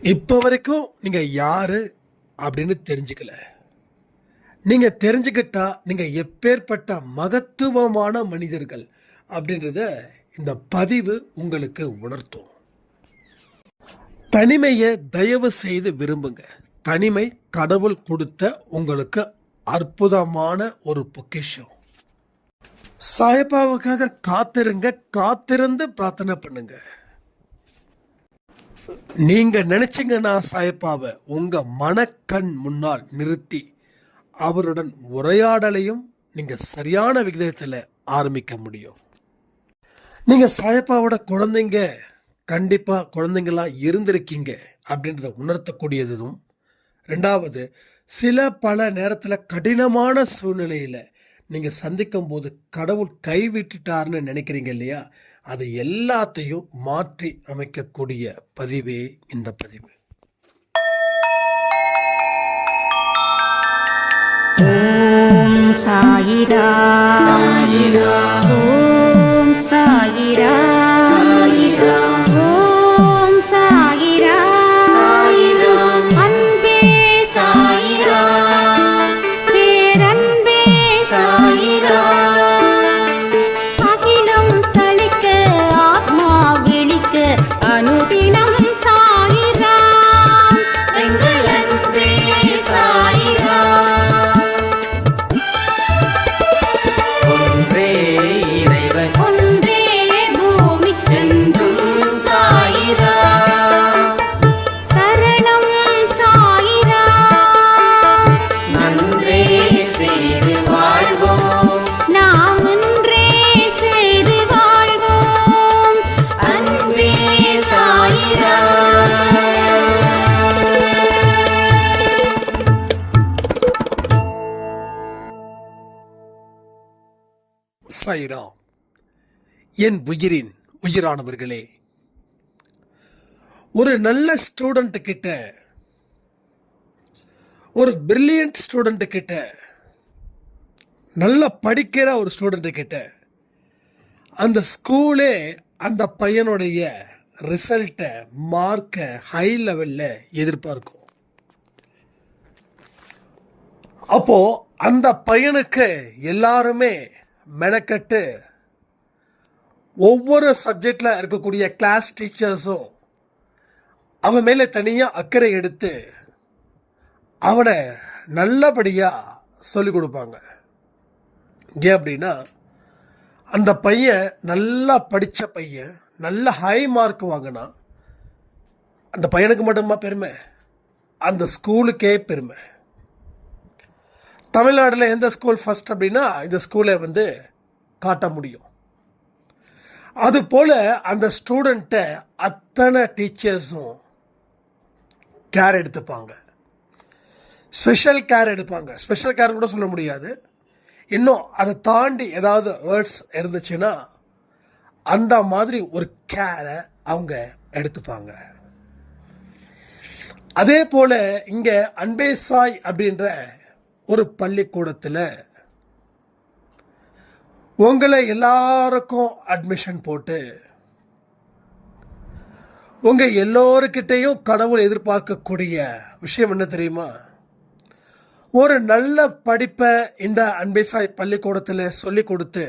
இப்போ வரைக்கும் நீங்கள் யார் அப்படின்னு தெரிஞ்சுக்கல. நீங்கள் தெரிஞ்சுக்கிட்டா நீங்கள் எப்பேற்பட்ட மகத்துவமான மனிதர்கள் அப்படின்றத இந்த பதிவு உங்களுக்கு உணர்த்தும். தனிமையை தயவு செய்து விரும்புங்க. தனிமை கடவுள் கொடுத்த உங்களுக்கு அற்புதமான ஒரு பொக்கிஷம். சாயப்பாவுக்காக காத்திருங்க, காத்திருந்து பிரார்த்தனை பண்ணுங்க. நீங்க நினைச்சீங்கன்னா சாயப்பாவை உங்க மனக்கண் முன்னால் நிறுத்தி அவருடன் உரையாடலையும் நீங்க சரியான விகிதத்தில் ஆரம்பிக்க முடியும். நீங்க சாயப்பாவோட குழந்தைங்க, கண்டிப்பா குழந்தைங்களா இருந்திருக்கீங்க அப்படின்றத உணர்த்தக்கூடியதும். ரெண்டாவது, பல நேரத்தில் கடினமான சூழ்நிலையில் நீங்கள் சந்திக்கும் போது கடவுள் கைவிட்டுட்டார்னு நினைக்கிறீங்க இல்லையா, அது எல்லாத்தையும் மாற்றி அமைக்கக்கூடிய பதிவே இந்த பதிவு. ஓம் சாயிரா சாயிரா, ஓம் சாயிரா சாயிரா, ஓம் சாயிரா சாயிரா, அன்பே சாயிரா, பேரன்பே சாயிரா, அகிலம் தளிக்க ஆத்மா விழிக்க அனுதினம் சாயிரா, எங்கள் அன்பே சாயிரா. ஒன்றே இறைவன், ஒன்றே பூமிக்கென்றும் சாயிரா, சரணம் சாயிரா, நன்றே செய்து வாழ்வோம், நாம் ஒன்றே செய்து வாழ்வோம், அன்பே சாயிரா. சாய்ராம். என் உயிரின் உயிரானவர்களே, ஒரு நல்ல ஸ்டூடெண்ட் கிட்ட, ஒரு பிரில்லியன்ட் ஸ்டூடெண்ட் கிட்ட, நல்லா படிக்கிற ஒரு ஸ்டூடெண்ட் கிட்ட அந்த ஸ்கூலே அந்த பையனுடைய ரிசல்ட்டை, மார்க்கை ஹை லெவலில் எதிர்பார்க்கும். அப்போ அந்த பையனுக்கு எல்லாருமே மெனக்கட்டு ஒவ்வொரு சப்ஜெக்டில் இருக்கக்கூடிய கிளாஸ் டீச்சர்ஸும் அவன் மேலே தனியாக அக்கறை எடுத்து அவனை நல்லபடியாக சொல்லிக் கொடுப்பாங்க. ஏன் அப்படின்னா, அந்த பையன் நல்லா படித்த பையன், நல்ல ஹை மார்க் வாங்கினா அந்த பையனுக்கு மட்டுமா பெருமை, அந்த ஸ்கூலுக்கே பெருமை. தமிழ்நாட்டில் எந்த ஸ்கூல் ஃபஸ்ட் அப்படின்னா இந்த ஸ்கூலை காட்ட முடியும். அதுபோல் அந்த ஸ்டூடெண்ட்டை அத்தனை டீச்சர்ஸும் கேர் எடுத்துப்பாங்க, ஸ்பெஷல் கேர் எடுப்பாங்க. ஸ்பெஷல் கேர்னு கூட சொல்ல முடியாது, இன்னும் அதை தாண்டி ஏதாவது வேர்ட்ஸ் இருந்துச்சுன்னா அந்த மாதிரி ஒரு கேரை அவங்க எடுத்துப்பாங்க. அதே போல் இங்கே அன்பே சாய் அப்படின்ற ஒரு பள்ளிக்கூடத்தில் உங்களை எல்லாருக்கும் அட்மிஷன் போட்டு உங்கள் எல்லோருக்கிட்டையும் கடவுள் எதிர்பார்க்கக்கூடிய விஷயம் என்ன தெரியுமா? ஒரு நல்ல படிப்பை இந்த அன்பே சாய் பள்ளிக்கூடத்தில் சொல்லி கொடுத்து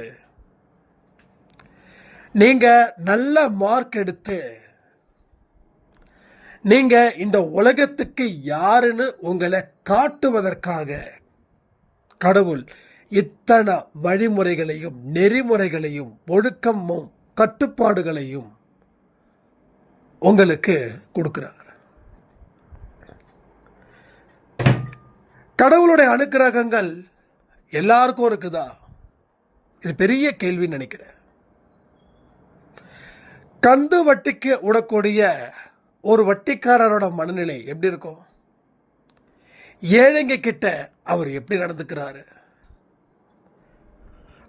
நீங்கள் நல்ல மார்க் எடுத்து நீங்கள் இந்த உலகத்துக்கு யாருன்னு உங்களை காட்டுவதற்காக கடவுள் இத்தனை வழிமுறைகளையும் நெறிமுறைகளையும் ஒழுக்கமும் கட்டுப்பாடுகளையும் உங்களுக்கு கொடுக்கிறார். கடவுளுடைய அனுக்கிரகங்கள் எல்லாருக்கும் இருக்குதா? இது பெரிய கேள்வின்னு நினைக்கிறேன். கந்து வட்டிக்கு விடக்கூடிய ஒரு வட்டிக்காரரோட மனநிலை எப்படி இருக்கும்? ஏழைங்க கிட்ட அவர் எப்படி நடந்துக்கிறாரு?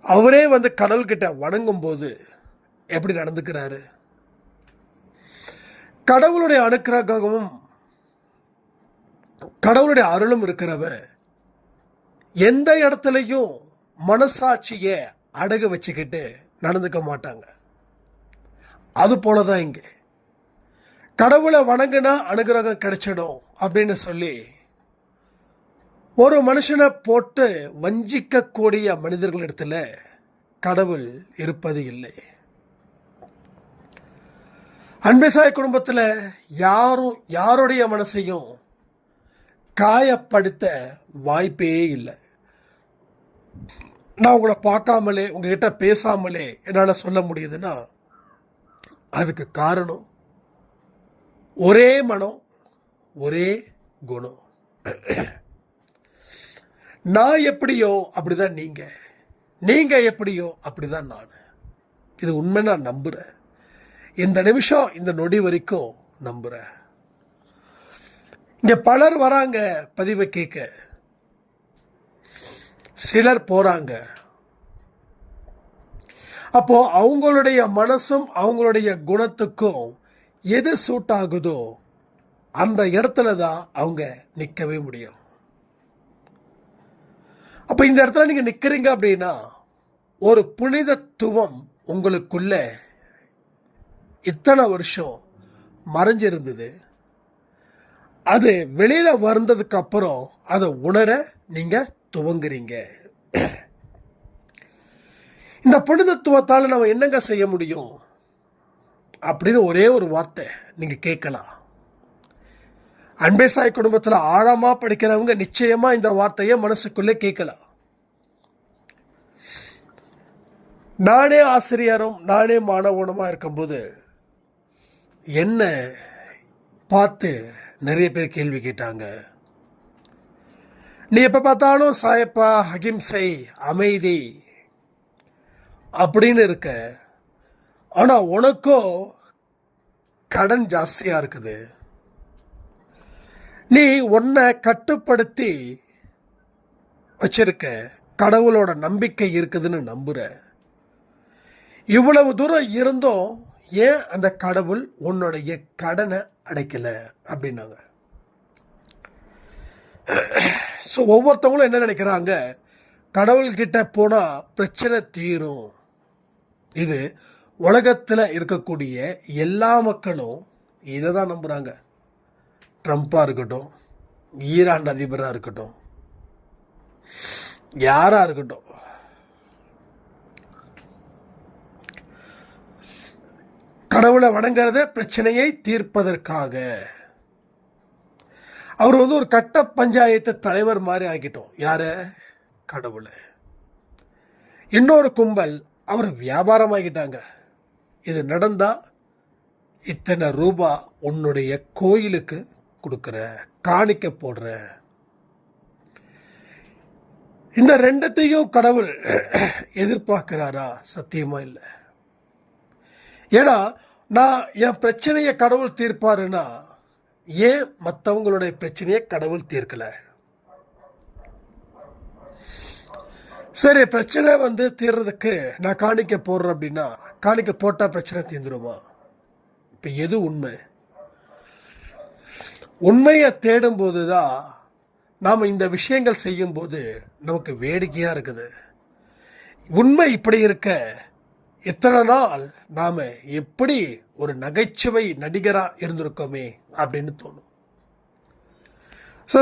அவரே கடவுள்கிட்ட வணங்கும் போது எப்படி நடந்துக்கிறாரு? கடவுளுடைய அனுக்கிரகமும் கடவுளுடைய அருளும் இருக்கிறவன் எந்த இடத்துலையும் மனசாட்சியை அடகு வச்சுக்கிட்டு நடந்துக்க மாட்டாங்க. அது போல தான் இங்கே கடவுளை வணங்குனா அனுகிரகம் கிடைச்சிடும் அப்படின்னு சொல்லி ஒரு மனுஷனை போட்டு வஞ்சிக்கக்கூடிய மனிதர்களிடத்துல கடவுள் இருப்பது இல்லை. அன்பேசாய் குடும்பத்தில் யாருடைய மனசையும் காயப்படுத்த வாய்ப்பே இல்லை. நான் உங்களை பார்க்காமலே உங்ககிட்ட பேசாமலே என்னால் சொல்ல முடியுதுன்னா அதுக்கு காரணம் ஒரே மனம், ஒரே குணம். நான் எப்படியோ அப்படிதான் நீங்கள் எப்படியோ அப்படிதான் நான். இது உண்மை, நான் நம்புகிறேன். இந்த நிமிஷம் இந்த நொடி வரைக்கும் நம்புகிறேன். இங்கே பலர் வராங்க பதிவை கேட்க, சிலர் போகிறாங்க. அப்போ அவங்களுடைய மனசும் அவங்களுடைய குணத்துக்கும் எது சூட் ஆகுதோ அந்த இடத்துல தான் அவங்க நிற்கவே முடியும். அப்போ இந்த இடத்துல நீங்கள் நிற்கிறீங்க அப்படின்னா ஒரு புனிதத்துவம் உங்களுக்குள்ள இத்தனை வருஷம் மறைஞ்சிருந்தது. அது வெளியில் வந்ததுக்கு அப்புறம் அதை உணர நீங்கள் துவங்குறீங்க. இந்த புனிதத்துவத்தால் நம்ம என்னங்க செய்ய முடியும் அப்படின்னு ஒரே ஒரு வார்த்தை நீங்கள் கேட்கலாம். அன்பேசாய் குடும்பத்தில் ஆழமாக படிக்கிறவங்க நிச்சயமாக இந்த வார்த்தையை மனசுக்குள்ளே கேட்கலாம். நானே ஆசிரியரும் நானே மாணவனுமாக இருக்கும்போது என்ன பார்த்து நிறைய பேர் கேள்வி கேட்டாங்க. நீ எப்போ பார்த்தாலும் சாயப்பா, அகிம்சை, அமைதி அப்படின்னு இருக்க, ஆனால் உனக்கோ கடன் ஜாஸ்தியாக இருக்குது. நீ உன்னை கட்டுப்படுத்தி வச்சிருக்க, கடவுளோட நம்பிக்கை இருக்குதுன்னு நம்புற. இவ்வளவு தூரம் இருந்தும் ஏன் அந்த கடவுள் உன்னுடைய கடனை அடைக்கலை அப்படின்னாங்க. ஸோ ஒவ்வொருத்தவங்களும் என்ன நினைக்கிறாங்க, கடவுள்கிட்ட போனால் பிரச்சனை தீரும். இது உலகத்தில் இருக்கக்கூடிய எல்லா மக்களும் இதை தான் நம்புகிறாங்க. ட்ரம்ப்பாக இருக்கட்டும், ஈரான் அதிபராக இருக்கட்டும், யாராக இருக்கட்டும், கடவுளை வணங்குறத பிரச்சனையை தீர்ப்பதற்காக. அவர் ஒரு கட்ட பஞ்சாயத்து தலைவர் மாதிரி ஆகிட்டோம். யார? கடவுளை. இன்னொரு கும்பல் அவர் வியாபாரம் ஆகிட்டாங்க. இது நடந்தா இத்தனை ரூபா உன்னுடைய கோயிலுக்கு கொடுக்குற, காணிக்க போடுற. இந்த ரெண்டத்தையும் கடவுள் எதிர்பார்க்கிறாரா? சத்தியமா இல்லை. ஏன்னா நான் என் பிரச்சனையை கடவுள் தீர்ப்பாருன்னா ஏன் மற்றவங்களுடைய பிரச்சனையை கடவுள் தீர்க்கல? சரி, பிரச்சனை தீர்றதுக்கு நான் காணிக்க போடுறேன் அப்படின்னா காணிக்க போட்டால் பிரச்சனை தீர்ந்துருமா? இப்போ எது உண்மை? உண்மையை தேடும்போது தான் நாம் இந்த விஷயங்கள் செய்யும்போது நமக்கு வேடிக்கையாக இருக்குது. உண்மை இப்படி இருக்க இத்தனை நாள் நாம் எப்படி ஒரு நகைச்சுவை நடிகராக இருந்திருக்கோமே அப்படின்னு தோணும். ஸோ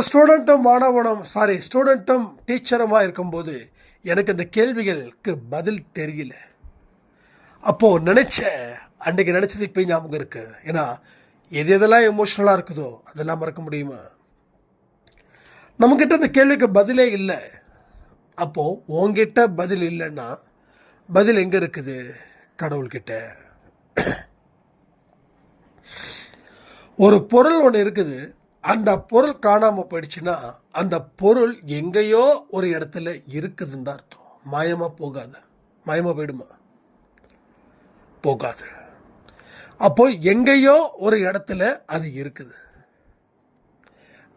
ஸ்டூடெண்ட்டும் டீச்சருமாக இருக்கும்போது எனக்கு இந்த கேள்விகளுக்கு பதில் தெரியல. அப்போது அன்றைக்கு நினச்சது இப்போ ஞாபகம் இருக்குது. ஏன்னா எதெல்லாம் எமோஷ்னலாக இருக்குதோ அதெல்லாம் மறக்க முடியுமா? நம்மக்கிட்ட இந்த கேள்விக்கு பதிலே இல்லை. அப்போது உங்ககிட்ட பதில் இல்லைன்னா பதில் எங்கே இருக்குது? கடவுள்கிட்ட. ஒரு பொருள் ஒன்று இருக்குது, அந்த பொருள் காணாமல் போயிடுச்சுன்னா அந்த பொருள் எங்கேயோ ஒரு இடத்துல இருக்குதுன்னு தான் அர்த்தம். மாயமாக போகாது. மாயமாக போயிடுமா? போகாது. அப்போ எங்கேயோ ஒரு இடத்துல அது இருக்குது.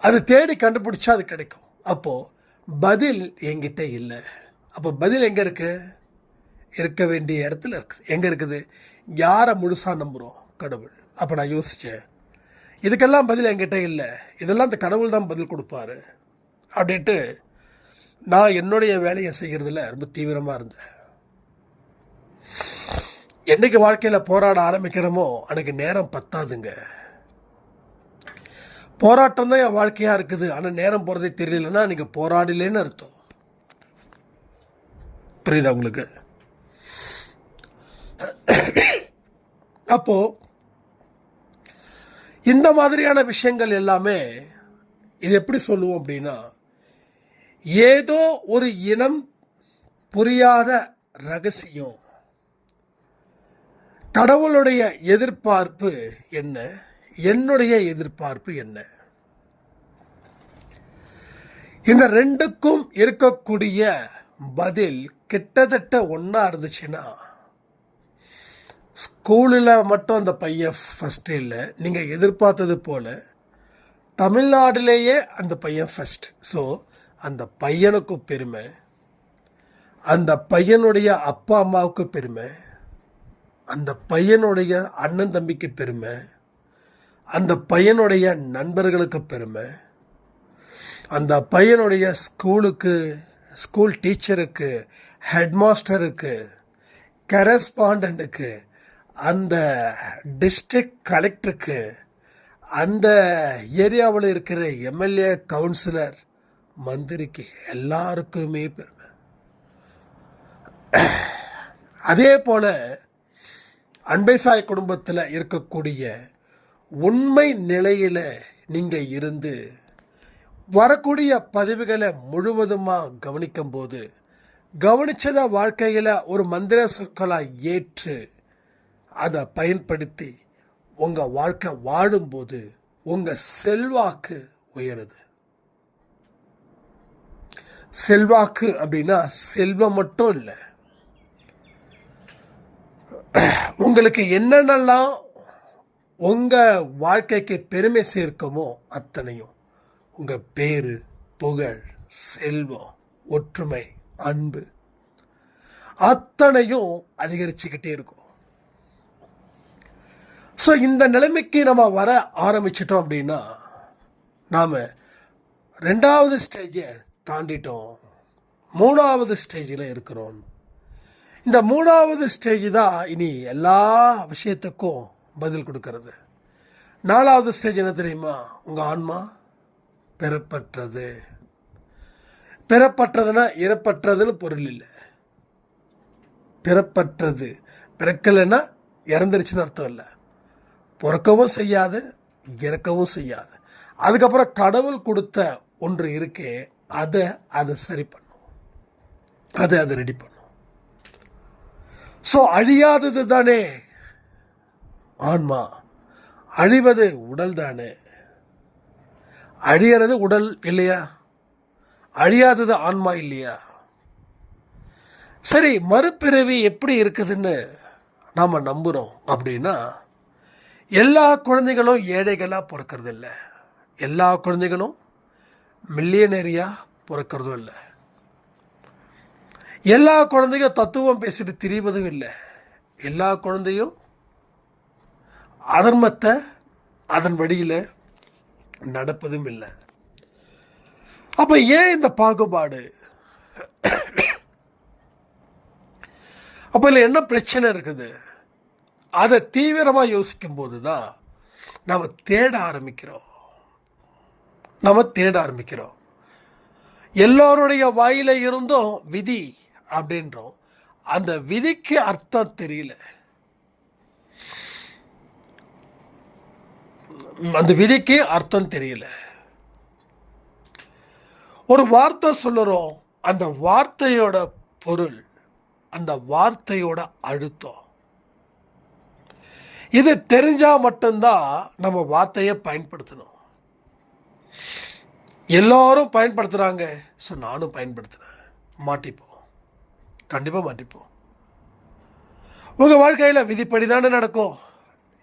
அது தேடி கண்டுபிடிச்சா அது கிடைக்கும். அப்போது பதில் என்கிட்ட இல்லை. அப்போ பதில் எங்கே இருக்கு? இருக்க வேண்டிய இடத்துல இருக்குது. எங்கே இருக்குது? யாரை முழுசாக நம்புகிறோம்? கடவுள். அப்போ நான் யோசித்தேன், இதுக்கெல்லாம் பதில் என்கிட்ட இல்லை, இதெல்லாம் அந்த கடவுள் தான் பதில் கொடுப்பாரு அப்படின்ட்டு நான் என்னுடைய வேலையை செய்கிறதுல ரொம்ப தீவிரமாக இருந்தேன். என்றைக்கு வாழ்க்கையில் போராட ஆரம்பிக்கிறோமோ அன்றைக்கு நேரம் பத்தாதுங்க. போராட்டம் தான் என் வாழ்க்கையாக இருக்குது, ஆனால் நேரம் போகிறதே தெரியலன்னா நீங்கள் போராடலேன்னு அர்த்தம். புரியுதா உங்களுக்கு? அப்போ இந்த மாதிரியான விஷயங்கள் எல்லாமே இது எப்படி சொல்லுவோம் அப்படின்னா, ஏதோ ஒரு இனம் புரியாத ரகசியம். கடவுளுடைய எதிர்பார்ப்பு என்ன, என்னுடைய எதிர்பார்ப்பு என்ன, இந்த ரெண்டுக்கும் இருக்கக்கூடிய பதில் கிட்டத்தட்ட ஒன்றா இருந்துச்சுன்னா, ஸ்கூலில் மட்டும் அந்த பையன் ஃபஸ்ட்டு இல்லை, நீங்கள் எதிர்பார்த்தது போல் தமிழ்நாட்டிலேயே அந்த பையன் ஃபஸ்ட். ஸோ அந்த பையனுக்கும் பெருமை, அந்த பையனுடைய அப்பா அம்மாவுக்கு பெருமை, அந்த பையனுடைய அண்ணன் தம்பிக்கு பெருமை, அந்த பையனுடைய நண்பர்களுக்கு பெருமை, அந்த பையனுடைய ஸ்கூல் டீச்சருக்கு, ஹெட்மாஸ்டருக்கு, கரஸ்பாண்டண்ட்டுக்கு, அந்த டிஸ்ட்ரிக்ட் கலெக்டருக்கு, அந்த ஏரியாவில் இருக்கிற எம்எல்ஏ, கவுன்சிலர், மந்திரிக்கு எல்லாருக்குமே பெருமை. அதே போல் அன்பை சாய் குடும்பத்தில் இருக்கக்கூடிய உண்மை நிலையில் நீங்கள் இருந்து வரக்கூடிய பதிவுகளை முழுவதுமாக கவனிக்கும்போது, கவனித்ததை வாழ்க்கையில் ஒரு மந்திர சொற்களாக ஏற்று அதை பயன்படுத்தி உங்கள் வாழ்க்கை வாழும்போது உங்கள் செல்வாக்கு உயருது. செல்வாக்கு அப்படின்னா செல்வம் மட்டும் இல்லை, உங்களுக்கு என்னென்னலாம் உங்கள் வாழ்க்கைக்கு பெருமை சேர்க்குமோ அத்தனையும், உங்கள் பேரு, புகழ், செல்வம், ஒற்றுமை, அன்பு அத்தனையும் அதிகரிச்சுக்கிட்டே இருக்கும். ஸோ இந்த நிலைமைக்கு நம்ம வர ஆரம்பிச்சிட்டோம் அப்படின்னா, நாம் 2வது ஸ்டேஜை தாண்டிட்டோம், 3வது ஸ்டேஜில் இருக்கிறோம். இந்த 3வது ஸ்டேஜ் தான் இனி எல்லா விஷயத்துக்கும் பதில் கொடுக்கறது. 4வது ஸ்டேஜ் என்ன தெரியுமா? உங்கள் ஆன்மா பெறப்பட்டது. பெறப்பட்டதுன்னா இறப்பற்றதுன்னு பொருள் இல்லை. பெறப்பட்டது, பிறக்கலைன்னா இறந்துருச்சுன்னு அர்த்தம் இல்லை. பிறக்கவும் செய்யாது, இறக்கவும் செய்யாது. அதுக்கப்புறம் கடவுள் கொடுத்த ஒன்று இருக்கே, அதை சரி பண்ணும், அதை ரெடி பண்ணும். ஸோ அழியாதது தானே ஆன்மா, அழிவது உடல் தானே. அழியறது உடல் இல்லையா? அழியாதது ஆன்மா இல்லையா? சரி, மறுபிறவி எப்படி இருக்குதுன்னு நாம் நம்புகிறோம் அப்படின்னா, எல்லா குழந்தைகளும் ஏழைகளாக பிறக்கிறது இல்லை, எல்லா குழந்தைகளும் மில்லியனரியாக பிறக்கிறதும் இல்லை, எல்லா குழந்தையும் தத்துவம் பேசிட்டு திரிவதும் இல்லை, எல்லா குழந்தையும் அதர்மத்தை அதன் வழியில் நடப்பதும் இல்லை. அப்போ ஏன் இந்த பாகுபாடு? அப்போ இல்லை என்ன பிரச்சனை இருக்குது? அதை தீவிரமாக யோசிக்கும் போது தான் நம்ம தேட ஆரம்பிக்கிறோம். எல்லோருடைய வாயில இருந்தும் விதி அப்படின்றோம், அந்த விதிக்கு அர்த்தம் தெரியல. அந்த விதிக்கு அர்த்தம் தெரியல. ஒரு வார்த்தை சொல்லுறோம், அந்த வார்த்தையோட பொருள், அந்த வார்த்தையோட அழுத்தம், இது தெரிஞ்சால் மட்டும்தான் நம்ம வார்த்தையை பயன்படுத்தணும். எல்லோரும் பயன்படுத்துகிறாங்க, ஸோ நானும் பயன்படுத்துகிறேன். மாட்டிப்போம், கண்டிப்பாக மாட்டிப்போம். உங்கள் வாழ்க்கையில் விதிப்படி தானே நடக்கும்.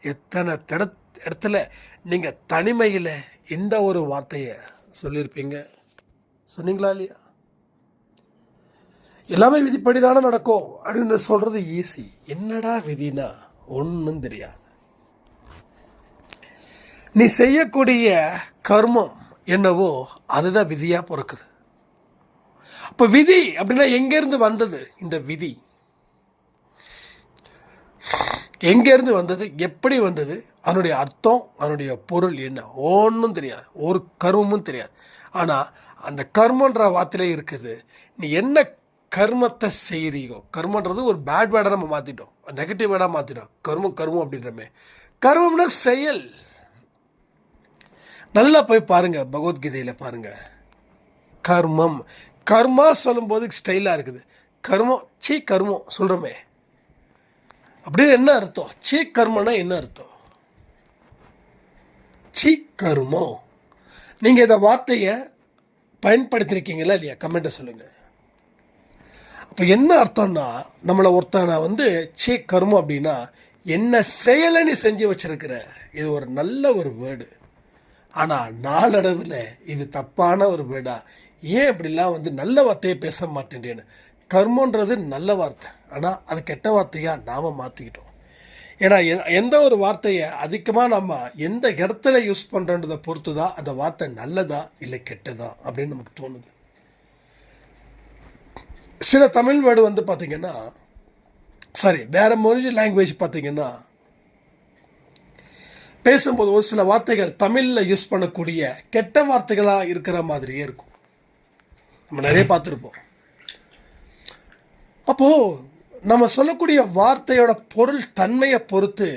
எத்தனை இடத்துல நீங்கள் தனிமையில் இந்த ஒரு வார்த்தையை சொல்லியிருப்பீங்க, சொன்னீங்களா இல்லையா? எல்லாமே விதிப்படி தானே நடக்கும் அப்படின்னு சொல்கிறது ஈஸி. என்னடா விதினா ஒன்றும் தெரியாது. நீ செய்யக்கூடிய கர்மம் என்னவோ அதுதான் விதியாக பிறக்குது. அப்போ விதி அப்படின்னா எங்கேருந்து வந்தது? இந்த விதி எங்கேருந்து வந்தது, எப்படி வந்தது, அதனுடைய அர்த்தம், அதனுடைய பொருள் என்ன, ஒன்றும் தெரியாது, ஒரு கர்மமும் தெரியாது. ஆனால் அந்த கர்மன்ற வார்த்தையிலே இருக்குது. நீ என்ன கர்மத்தை செய்கிறியோ, கர்மன்றது ஒரு பேட் வேர்டாக நம்ம மாற்றிட்டோம், நெகட்டிவ் வேர்டாக மாற்றிட்டோம். கர்மம் அப்படின்றமே. கர்மம்னா செயல். நல்லா போய் பாருங்கள், பகவத்கீதையில் பாருங்கள். கர்மம், கர்மா சொல்லும்போது ஸ்டைலாக இருக்குது. கர்மம் சொல்கிறோமே, அப்படின்னு என்ன அர்த்தம்? கர்மனா என்ன அர்த்தம்? கர்மம். நீங்கள் இந்த வார்த்தையை பயன்படுத்தியிருக்கீங்களா இல்லையா? கமெண்ட்டை சொல்லுங்கள். அப்போ என்ன அர்த்தம்னா, நம்மளை ஒருத்தனை கர்மம் அப்படின்னா என்ன செயலை நீ செஞ்சு வச்சிருக்கிற. இது ஒரு நல்ல ஒரு வேர்டு. ஆனால் நாளடைவில் இது தப்பான ஒரு வேர்டா. ஏன் இப்படிலாம் நல்ல வார்த்தையை பேச மாட்டேன்றேன்னு. கர்மன்றது நல்ல வார்த்தை, ஆனால் அது கெட்ட வார்த்தையாக நாம் மாற்றிக்கிட்டோம். ஏன்னா எந்த ஒரு வார்த்தையை அதிகமாக நம்ம எந்த இடத்துல யூஸ் பண்ணுறன்றதை பொறுத்து தான் அந்த வார்த்தை நல்லதா இல்லை கெட்டதா அப்படின்னு நமக்கு தோணுது. சில தமிழ் வேர்டு பார்த்திங்கன்னா, வேறு மொழி லாங்குவேஜ் பார்த்திங்கன்னா, பேசும்போது ஒரு சில வார்த்தைகள் தமிழில் யூஸ் பண்ணக்கூடிய கெட்ட வார்த்தைகளாக இருக்கிற மாதிரியே இருக்கும். நம்ம நிறைய பார்த்துருப்போம். அப்போது நம்ம சொல்லக்கூடிய வார்த்தையோட பொருள் தன்மையை பொறுத்து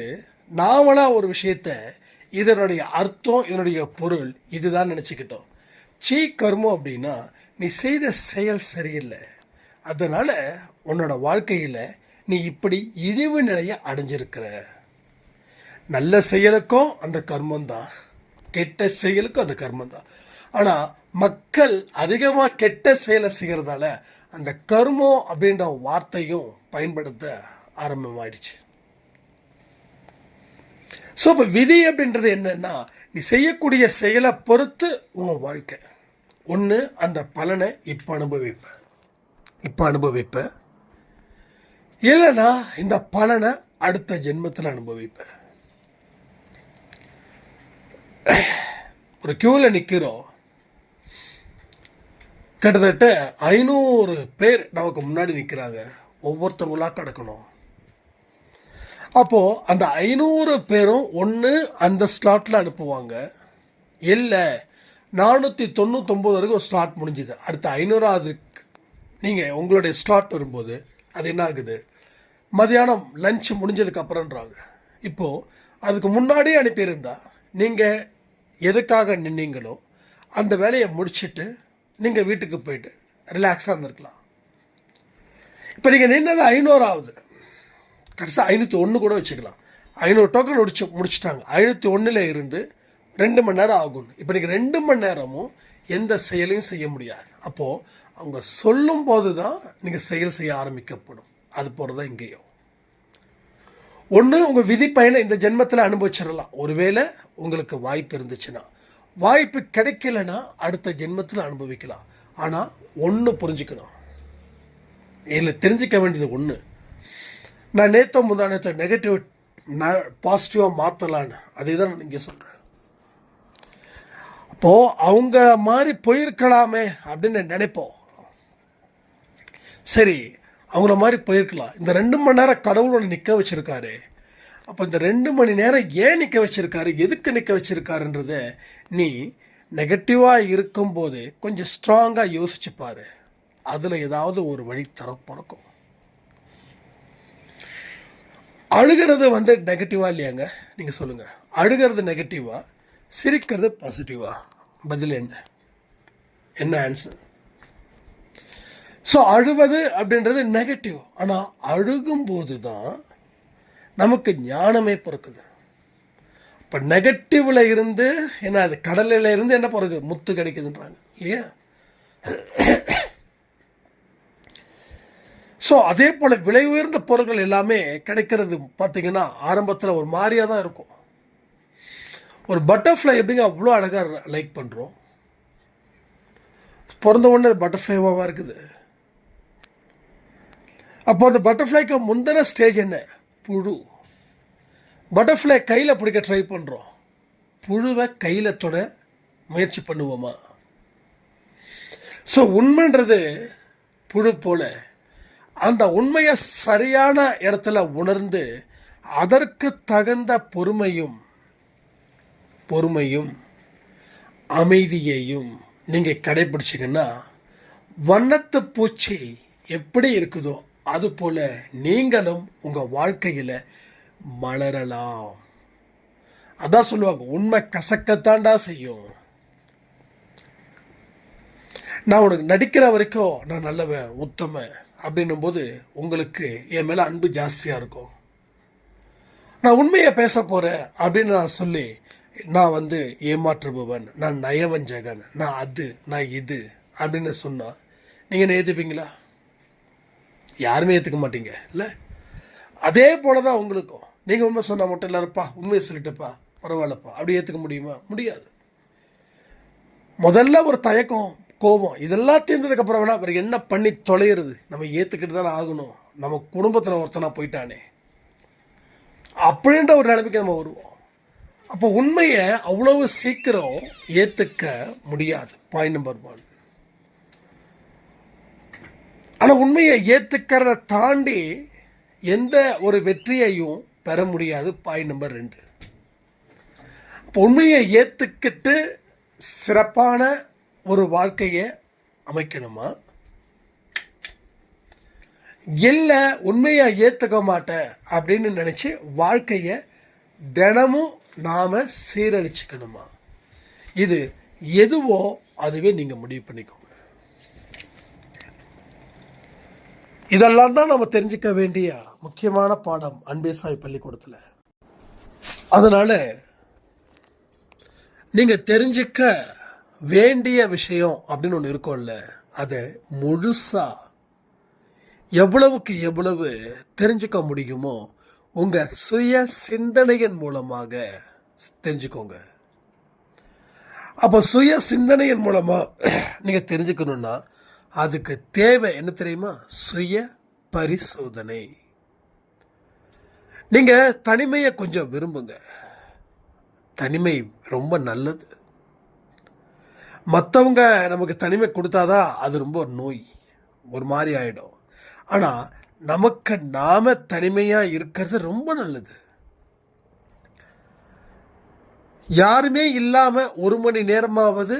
நாமளாக ஒரு விஷயத்தை இதனுடைய அர்த்தம், இதனுடைய பொருள் இதுதான் நினச்சிக்கிட்டோம். கர்மம் அப்படின்னா நீ செய்த செயல் சரியில்லை, அதனால் உன்னோட வாழ்க்கையில் நீ இப்படி இழிவு நிலையை அடைஞ்சிருக்கிற. நல்ல செயலுக்கும் அந்த கர்மந்தான், கெட்ட செயலுக்கும் அந்த கர்மந்தான். ஆனால் மக்கள் அதிகமாக கெட்ட செயலை செய்கிறதால அந்த கர்மம் அப்படின்ற வார்த்தையும் பயன்படுத்த ஆரம்பமாயிடுச்சு. ஸோ இப்போ விதி அப்படின்றது என்னன்னா, நீ செய்யக்கூடிய செயலை பொறுத்து உன் வாழ்க்கை. ஒன்று அந்த பலனை இப்போ அனுபவிப்பேன், இல்லைன்னா இந்த பலனை அடுத்த ஜென்மத்தில் அனுபவிப்பேன். ஒரு கியூவில் நிற்கிறோம், கிட்டத்தட்ட 500 பேர் நமக்கு முன்னாடி நிற்கிறாங்க, ஒவ்வொருத்தவங்களாக கிடக்கணும். அப்போது அந்த 500 பேரும் ஒன்று அந்த ஸ்லாட்டில் அனுப்புவாங்க, இல்லை 499 வரைக்கும் ஒரு ஸ்லாட் முடிஞ்சுது. அடுத்த 500ஆவதுக்கு நீங்கள் உங்களுடைய ஸ்லாட் வரும்போது அது என்ன ஆகுது, மதியானம் லஞ்ச் முடிஞ்சதுக்கப்புறம்ன்றாங்க. இப்போது அதுக்கு முன்னாடியே அனுப்பியிருந்தா நீங்கள் எதுக்காக நின்னீங்களோ அந்த வேலையை முடிச்சுட்டு நீங்கள் வீட்டுக்கு போயிட்டு ரிலாக்ஸாக இருந்திருக்கலாம். இப்போ நீங்கள் நின்னது 500ஆவது, கடைசியாக 501 கூட வச்சுக்கலாம். 500 டோக்கன் முடிச்சுட்டாங்க. 501 இருந்து 2 மணி நேரம் ஆகும். இப்போ நீங்கள் 2 மணி நேரமும் எந்த செயலையும் செய்ய முடியாது. அப்போது அவங்க சொல்லும் போது தான் நீங்கள் செயல் செய்ய ஆரம்பிக்கப்படும். அது போகிறது தான் இங்கேயும். ஒன்று உங்கள் விதி பயனை இந்த ஜென்மத்தில் அனுபவிச்சிடலாம், ஒருவேளை உங்களுக்கு வாய்ப்பு இருந்துச்சுன்னா. வாய்ப்பு கிடைக்கலன்னா அடுத்த ஜென்மத்தில் அனுபவிக்கலாம். ஆனால் ஒன்று புரிஞ்சுக்கணும், இதில் தெரிஞ்சிக்க வேண்டியது ஒன்று. நான் முந்தானத்தை நெகட்டிவ் பாசிட்டிவாக மாற்றலான்னு அதே தான் நான் இங்கே சொல்கிறேன். அப்போது அவங்க மாதிரி போயிருக்கலாமே அப்படின்னு நினைப்போம். சரி, அவங்கள மாதிரி போயிருக்கலாம். இந்த 2 மணி நேரம் கடவுளோட நிற்க வச்சுருக்காரு. அப்போ இந்த 2 மணி நேரம் ஏன் நிற்க வச்சுருக்காரு, எதுக்கு நிற்க வச்சுருக்காருன்றத நீ நெகட்டிவாக இருக்கும்போது கொஞ்சம் ஸ்ட்ராங்காக யோசிச்சுப்பார். அதில் ஏதாவது ஒரு வழி பிறக்கும். அழுகிறது நெகட்டிவாக இல்லையாங்க? நீங்கள் சொல்லுங்கள், அழுகிறது நெகட்டிவாக, சிரிக்கிறது பாசிட்டிவா? பதில் என்ன ஆன்சர்? ஸோ அழுவது அப்படின்றது நெகட்டிவ். ஆனால் அழுகும்போது தான் நமக்கு ஞானமே பிறக்குது. இப்போ நெகட்டிவில் இருந்து என்ன, அது கடலில் இருந்து என்ன பிறகு முத்து கிடைக்குதுன்றாங்க இல்லையா? ஸோ அதே போல் விலை உயர்ந்த பொருட்கள் எல்லாமே கிடைக்கிறது பார்த்திங்கன்னா ஆரம்பத்தில் ஒரு மாதிரியாக தான் இருக்கும். ஒரு பட்டர்ஃப்ளை எப்படிங்க அவ்வளோ அழகாக லைக் பண்ணுறோம், பிறந்த உடனே பட்டர்ஃப்ளைவாக இருக்குது. அப்போ அந்த பட்டர்ஃப்ளைக்கு முந்தின ஸ்டேஜ் என்ன, புழு. பட்டர்ஃப்ளை கையில் பிடிக்க ட்ரை பண்ணுறோம், புழுவை கையில் தொட முயற்சி பண்ணுவோமா? ஸோ உண்மைன்றது புழு போல் அந்த உண்மையை சரியான இடத்துல உணர்ந்து அதற்கு தகுந்த பொறுமையும் அமைதியையும் நீங்கள் கடைபிடிச்சிங்கன்னா வண்ணத்து பூச்சி எப்படி இருக்குதோ அதுபோல் நீங்களும் உங்கள் வாழ்க்கையில் மலரலாம். அதான் சொல்லுவாங்க, உண்மை கசக்கத்தாண்டா செய்யும். நான் உனக்கு நடிக்கிற வரைக்கும் நான் நல்லவன் உத்தமன் அப்படின்னும் போது உங்களுக்கு என் மேலே அன்பு ஜாஸ்தியாக இருக்கும். நான் உண்மையை பேச போகிறேன் அப்படின்னு நான் சொல்லி நான் ஏமாற்றுபவன், நான் நயவஞ்சகன், நான் இது அப்படின்னு சொன்னால் நீங்கள் என்ன ஏற்றுப்பீங்களா? யாருமே ஏற்றுக்க மாட்டீங்க இல்லை? அதே போல தான் உங்களுக்கும். நீங்கள் உண்மை சொன்னால் மட்டும் இல்லைப்பா, உண்மையை சொல்லிட்டுப்பா பரவாயில்லப்பா அப்படி ஏற்றுக்க முடியுமா? முடியாது. முதல்ல ஒரு தயக்கம், கோபம், இதெல்லாம் தீர்ந்ததுக்கப்புறம் வேணால் வேறு என்ன பண்ணி தொலைகிறது, நம்ம ஏற்றுக்கிட்டு தானே ஆகணும், நம்ம குடும்பத்தில் ஒருத்தனா போயிட்டானே அப்படின்ற ஒரு நிலைமைக்கு நம்ம வருவோம். அப்போ உண்மையை அவ்வளவு சீக்கிரம் ஏற்றுக்க முடியாது. Point number 1. ஆனால் உண்மையை ஏற்றுக்கிறத தாண்டி எந்த ஒரு வெற்றியையும் பெற முடியாது. Point number 2. அப்போ உண்மையை ஏற்றுக்கிட்டு சிறப்பான ஒரு வாழ்க்கையை அமைக்கணுமா, இல்லை உண்மையை ஏற்றுக்க மாட்டேன் அப்படின்னு நினச்சி வாழ்க்கையை தினமும் நாம் சீரழிச்சுக்கணுமா? இது எதுவோ அதுவே நீங்கள் முடிவு பண்ணிக்கோங்க. இதெல்லாம் தான் நம்ம தெரிஞ்சுக்க வேண்டிய முக்கியமான பாடம் அன்பே சாய் பள்ளிக்கூடத்தில். அதனால் நீங்கள் தெரிஞ்சுக்க வேண்டிய விஷயம் அப்படின்னு ஒன்று இருக்கும்ல, அதை முழுசாக எவ்வளவுக்கு எவ்வளவு தெரிஞ்சுக்க முடியுமோ உங்கள் சுய சிந்தனையின் மூலமாக தெரிஞ்சுக்கோங்க. அப்போ சுய சிந்தனையின் மூலமாக நீங்கள் தெரிஞ்சுக்கணுன்னா அதுக்கு தேவை என்ன தெரியுமா? சுய பரிசோதனை. நீங்கள் தனிமையை கொஞ்சம் விரும்புங்க. தனிமை ரொம்ப நல்லது. மற்றவங்க நமக்கு தனிமை கொடுத்தாதான் அது ரொம்ப நோய், ஒரு மாதிரி ஆகிடும். ஆனால் நமக்கு நாம தனிமையாக இருக்கிறது ரொம்ப நல்லது. யாருமே இல்லாமல் 1 மணி நேரமாவது,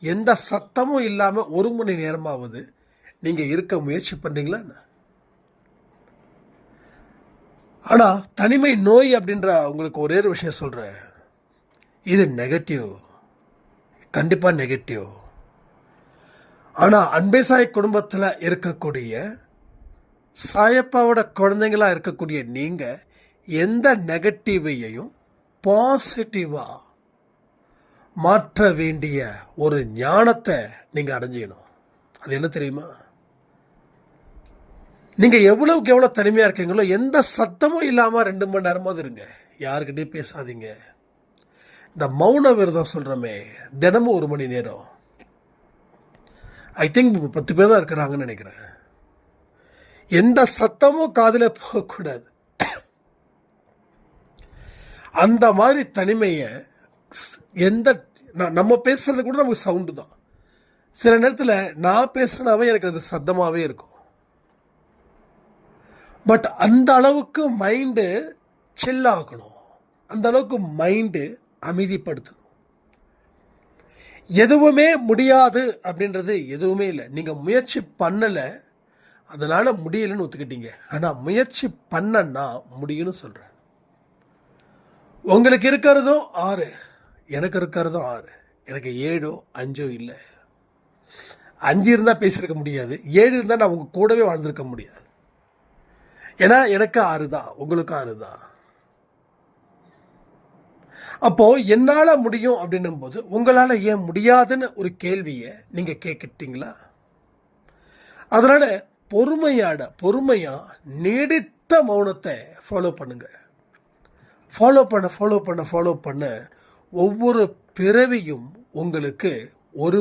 எந்த சத்தமும் இல்லாமல் 1 மணி நேரமாவது நீங்கள் இருக்க முயற்சி பண்ணுறீங்களா? ஆனால் தனிமை நோய் அப்படின்ற உங்களுக்கு ஒரே ஒரு விஷயம் சொல்கிறேன், இது நெகட்டிவ், கண்டிப்பாக நெகட்டிவ். ஆனால் அன்பே சாய் குடும்பத்தில் இருக்கக்கூடிய சாயப்பாவோட குழந்தைங்களாக இருக்கக்கூடிய நீங்கள் எந்த நெகட்டிவையும் பாசிட்டிவாக மாற்ற வேண்டிய ஒரு ஞானத்தை நீங்கள் அடைஞ்சிக்கணும். அது என்ன தெரியுமா? நீங்கள் எவ்வளவுக்கு எவ்வளோ தனிமையாக இருக்கீங்களோ எந்த சத்தமும் இல்லாமல் 2 மணி நேரமாவது இருங்க. யாருக்கிட்டையும் பேசாதீங்க. இந்த மௌன விரதம் சொல்கிறோமே, தினமும் 1 மணி நேரம். ஐ திங்க் 10 பேர் தான் இருக்கிறாங்கன்னு நினைக்கிறேன். எந்த சத்தமும் காதில் போகக்கூடாது. அந்த மாதிரி தனிமையை நம்ம பேசுறது கூட நமக்கு சவுண்டு தான். சில நேரத்தில் நான் பேசினாவே எனக்கு அது சத்தமாகவே இருக்கும். பட் அந்த அளவுக்கு மைண்டு சில் ஆகணும், அந்த அளவுக்கு மைண்டு அமைதிப்படுத்தணும். எதுவுமே முடியாது அப்படின்றது எதுவுமே இல்லை. நீங்கள் முயற்சி பண்ணலை, அதனால் முடியலைன்னு ஒத்துக்கிட்டீங்க. ஆனால் முயற்சி பண்ணன்னா முடியும்னு சொல்கிறேன். உங்களுக்கு இருக்கிறதும் 6, எனக்கு இருக்கிறதும் 6. எனக்கு 7 5 இல்லை. 5 இருந்தால் பேசியிருக்க முடியாது, 7 இருந்தால் நான் உங்கள் கூடவே வாழ்ந்திருக்க முடியாது. ஏன்னா எனக்கு 6 தான், உங்களுக்கு 6 தான். அப்போது என்னால் முடியும் அப்படின்னும் போது உங்களால் ஏன் முடியாதுன்னு ஒரு கேள்வியை நீங்கள் கேட்கிட்டீங்களா? அதனால் பொறுமையாக நீடித்த மௌனத்தை ஃபாலோ பண்ணுங்க. ஃபாலோ பண்ண ஒவ்வொரு பிறவியும் உங்களுக்கு ஒரு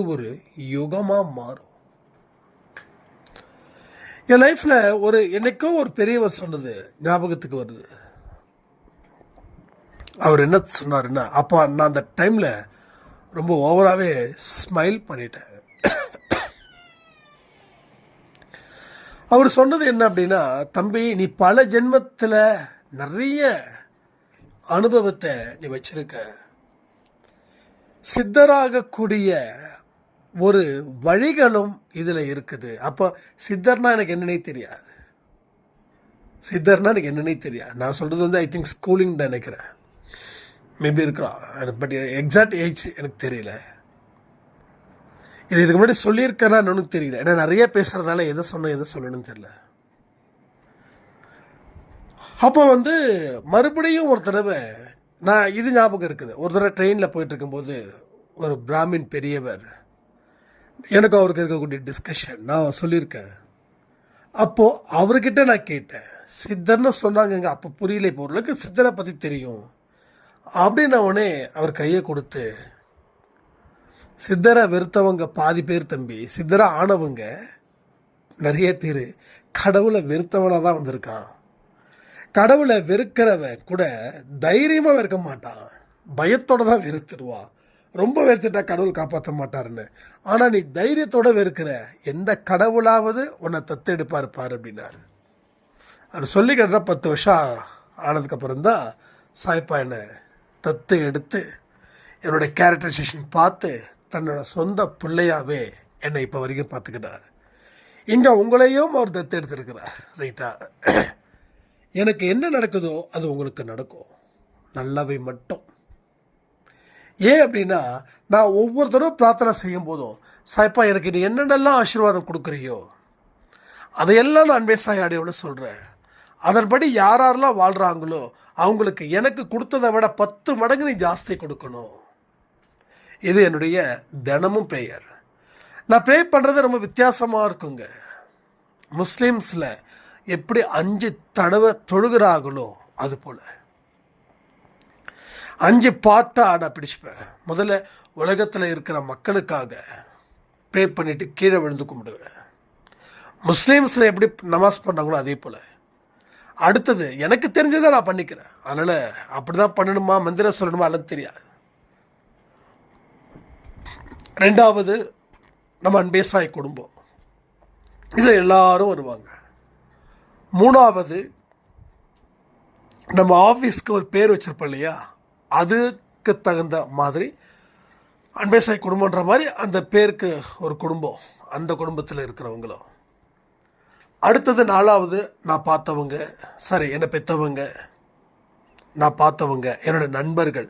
யுகமாக மாறும். என் லைஃப்பில் என்னைக்கோ ஒரு பெரியவர் சொன்னது ஞாபகத்துக்கு வருது. அவர் என்ன சொன்னாருன்னா, அப்போ நான் அந்த டைமில் ரொம்ப ஓவராகவே ஸ்மைல் பண்ணிட்டேன். அவர் சொன்னது என்ன அப்படின்னா, தம்பி, நீ பல ஜென்மத்தில் நிறைய அனுபவத்தை நீ வச்சிருக்க. சித்தராகக்கூடிய ஒரு வழிகளும் இதில் இருக்குது. அப்போ சித்தர்னா எனக்கு என்னன்னே தெரியாது. சித்தர்னா எனக்கு என்னன்னே தெரியாது. நான் சொல்கிறது வந்து ஐ திங்க் ஸ்கூலிங் நினைக்கிறேன். மேபி இருக்கலாம், பட் எக்ஸாக்ட் ஏஜ் எனக்கு தெரியல. இதுக்கு முன்னாடி சொல்லியிருக்கேன்னா எனக்கு தெரியல. ஏன்னா நிறைய பேசுகிறதால எதை சொல்லணும்னு தெரியல. அப்போ வந்து மறுபடியும் ஒரு தடவை நான் இது ஞாபகம் இருக்குது. ஒரு தடவை ட்ரெயினில் போயிட்டு இருக்கும்போது ஒரு பிராமின் பெரியவர், எனக்கு அவருக்கு இருக்கக்கூடிய டிஸ்கஷன் நான் சொல்லியிருக்கேன். அப்போது அவர்கிட்ட நான் கேட்டேன், சித்தர்னு சொன்னாங்கங்க, அப்போ புரியல, இப்போ ஓரளவுக்கு சித்தரை பற்றி தெரியும் அப்படின்னு. உடனே அவர் கையை கொடுத்து, சித்தரை வெறுத்தவங்க பாதி பேர் தம்பி, சித்தரை ஆனவங்க நிறைய பேர் கடவுளை வெறுத்தவனாக தான் வந்திருக்கான். கடவுளை வெறுக்கிறவன் கூட தைரியமாக வெறுக்க மாட்டான், பயத்தோடு தான் வெறுத்துடுவான். ரொம்ப வெறுத்துட்டா கடவுள் காப்பாற்ற மாட்டாருன்னு. ஆனால் நீ தைரியத்தோடு வெறுக்கிற எந்த கடவுளாவது உன்னை தத்தெடுப்பார் பார் அப்படின்னாரு. அவர் சொல்லி கேட்டால் 10 வருஷம் ஆனதுக்கப்புறம் தான் சாய்ப்பா என்னை தத்து எடுத்து என்னுடைய கேரக்டரைசேஷன் பார்த்து தன்னோட சொந்த பிள்ளையாவே என்னை இப்போ வரைக்கும் பார்த்துக்கிட்டார். இங்கே உங்களையும் அவர் தத்து எடுத்துருக்கிறார். ரைட்டா? எனக்கு என்ன நடக்குதோ அது உங்களுக்கு நடக்கும், நல்லவை மட்டும். ஏன் அப்படின்னா, நான் ஒவ்வொரு தடவை பிரார்த்தனை செய்யும் போதும், சாய்ப்பா எனக்கு நீ என்னென்னலாம் ஆசீர்வாதம் கொடுக்குறியோ அதையெல்லாம் நான் அன்பே சாயாடியோட சொல்கிறேன். அதன்படி யாரெல்லாம் வாழ்கிறாங்களோ அவங்களுக்கு எனக்கு கொடுத்ததை விட 10 மடங்கு நீ ஜாஸ்தி கொடுக்கணும். இது என்னுடைய தினமும் ப்ரேயர். நான் ப்ரே பண்ணுறது ரொம்ப வித்தியாசமாக இருக்குங்க. முஸ்லீம்ஸில் எப்படி 5 தடவை தொழுகிறாங்களோ அது போல் 5 பாட்டாக நான் பிடிச்சிப்பேன். முதல்ல உலகத்தில் இருக்கிற மக்களுக்காக ப்ரே பண்ணிவிட்டு கீழே விழுந்து கும்பிடுவேன். முஸ்லீம்ஸில் எப்படி நமாஸ் பண்ணுறாங்களோ அதே போல். அடுத்தது எனக்கு தெரிஞ்சதை நான் பண்ணிக்கிறேன். அதனால் அப்படி தான் பண்ணணுமா, மந்திரம் சொல்லணுமா அதெல்லாம் தெரியாது. 2வது நம்ம அன்பேசாய் குடும்பம், இதில் எல்லாரும் வருவாங்க. 3வது நம்ம ஆஃபீஸ்க்கு ஒரு பேர் வச்சுருப்போம் இல்லையா, அதுக்கு தகுந்த மாதிரி அன்பேசாய் குடும்பன்ற மாதிரி அந்த பேருக்கு ஒரு குடும்பம், அந்த குடும்பத்தில் இருக்கிறவங்களும். அடுத்தது 4வது நான் பார்த்தவங்க, சரி என்னை பெற்றவங்க, நான் பார்த்தவங்க, என்னோட நண்பர்கள்,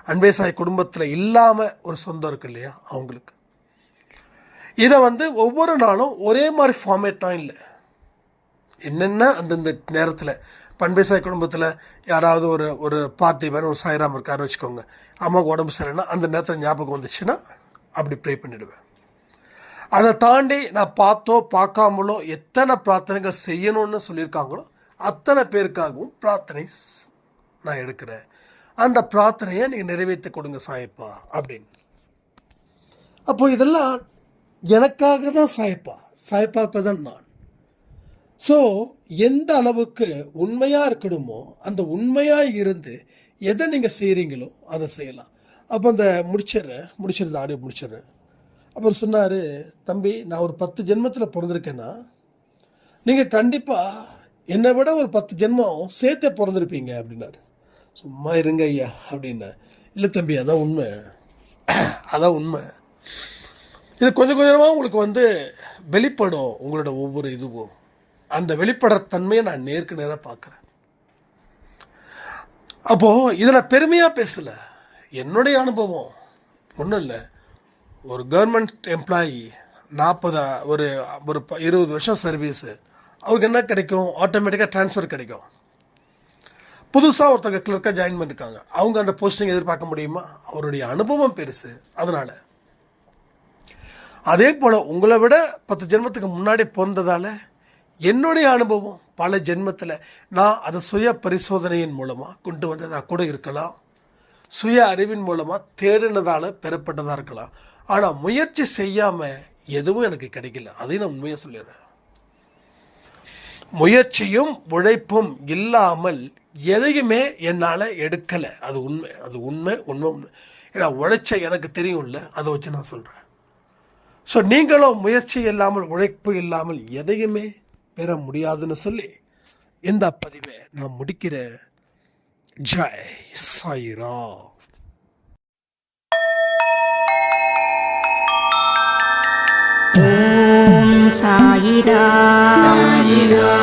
அன்பேசாய் குடும்பத்தில் இல்லாமல் ஒரு சொந்தம் இருக்கு இல்லையா அவங்களுக்கு. இதை வந்து ஒவ்வொரு நாளும் ஒரே மாதிரி ஃபார்மேட்டாக இல்லை, என்னென்ன அந்தந்த நேரத்தில். அன்பேசாய் குடும்பத்தில் யாராவது ஒரு பார்த்திபன் ஒரு சாய்ராம் இருக்காருன்னு வச்சுக்கோங்க, அம்மாவுக்கு உடம்பு சரியில்லைன்னா அந்த நேரத்தில் ஞாபகம் வந்துச்சுன்னா அப்படி ப்ரே பண்ணிவிடுவேன். அதை தாண்டி நான் பார்த்தோ பார்க்காமலோ எத்தனை பிரார்த்தனைகள் செய்யணும்னு சொல்லியிருக்காங்களோ அத்தனை பேருக்காகவும் பிரார்த்தனை நான் எடுக்கிறேன். அந்த பிரார்த்தனையை நீங்கள் நிறைவேற்றி கொடுங்க சாயப்பா அப்படின்னு. அப்போது இதெல்லாம் எனக்காக தான் சாயப்பாவுக்கு தான் நான். ஸோ எந்த அளவுக்கு உண்மையாக இருக்கணுமோ அந்த உண்மையாக இருந்து எதை நீங்கள் செய்கிறீங்களோ அதை செய்யலாம். அப்போ அந்த முடிச்சிருந்த ஆடியோ முடிச்சிடுறேன். அப்புறம் சொன்னார், தம்பி நான் ஒரு 10 ஜென்மத்தில் பிறந்திருக்கேன்னா நீங்கள் கண்டிப்பாக என்னை விட ஒரு 10 ஜென்மம் சேர்த்தே பிறந்திருப்பீங்க அப்படின்னாரு. சும்மா இருங்க ஐயா அப்படின்னா. இல்லை தம்பி அதான் உண்மை. இது கொஞ்சம் கொஞ்சமாக உங்களுக்கு வந்து வெளிப்படும், உங்களோட ஒவ்வொரு இதுவும். அந்த வெளிப்படுற தன்மையை நான் நேருக்கு நேராக பார்க்குறேன். அப்போது இதை நான் பெருமையாக பேசலை, என்னுடைய அனுபவம். ஒன்றும் இல்லை, ஒரு கவர்மெண்ட் எம்ப்ளாயி 40 ஒரு 20 வருஷம் சர்வீஸு, அவருக்கு என்ன கிடைக்கும், ஆட்டோமேட்டிக்காக ட்ரான்ஸ்ஃபர் கிடைக்கும். புதுசாக ஒருத்தங்க கிளர்க்காக ஜாயின் பண்ணியிருக்காங்க, அவங்க அந்த போஸ்டிங் எதிர்பார்க்க முடியுமா? அவருடைய அனுபவம் பெருசு. அதனால் அதே போல் உங்களை விட 10 ஜென்மத்துக்கு முன்னாடி பிறந்ததால் என்னுடைய அனுபவம் பல ஜென்மத்தில் நான் அதை சுய பரிசோதனையின் மூலமாக கொண்டு வந்ததாக கூட இருக்கலாம், சுய அறிவின் மூலமாக தேடினதால் பெறப்பட்டதாக இருக்கலாம். ஆனால் முயற்சி செய்யாமல் எதுவும் எனக்கு கிடைக்கல. அதையும் நான் உண்மையாக சொல்லிடுறேன். முயற்சியும் உழைப்பும் இல்லாமல் எதையுமே என்னால் எடுக்கலை. அது உண்மை. ஏன்னா உழைச்ச எனக்கு தெரியும்ல, அதை வச்சு நான் சொல்கிறேன். ஸோ நீங்களும் முயற்சி இல்லாமல் உழைப்பு இல்லாமல் எதையுமே பெற முடியாதுன்னு சொல்லி இந்த பதிவை நான் முடிக்கிறேன். ஜெய் சாயிராம். ஓம் சாயிரா சாயிரா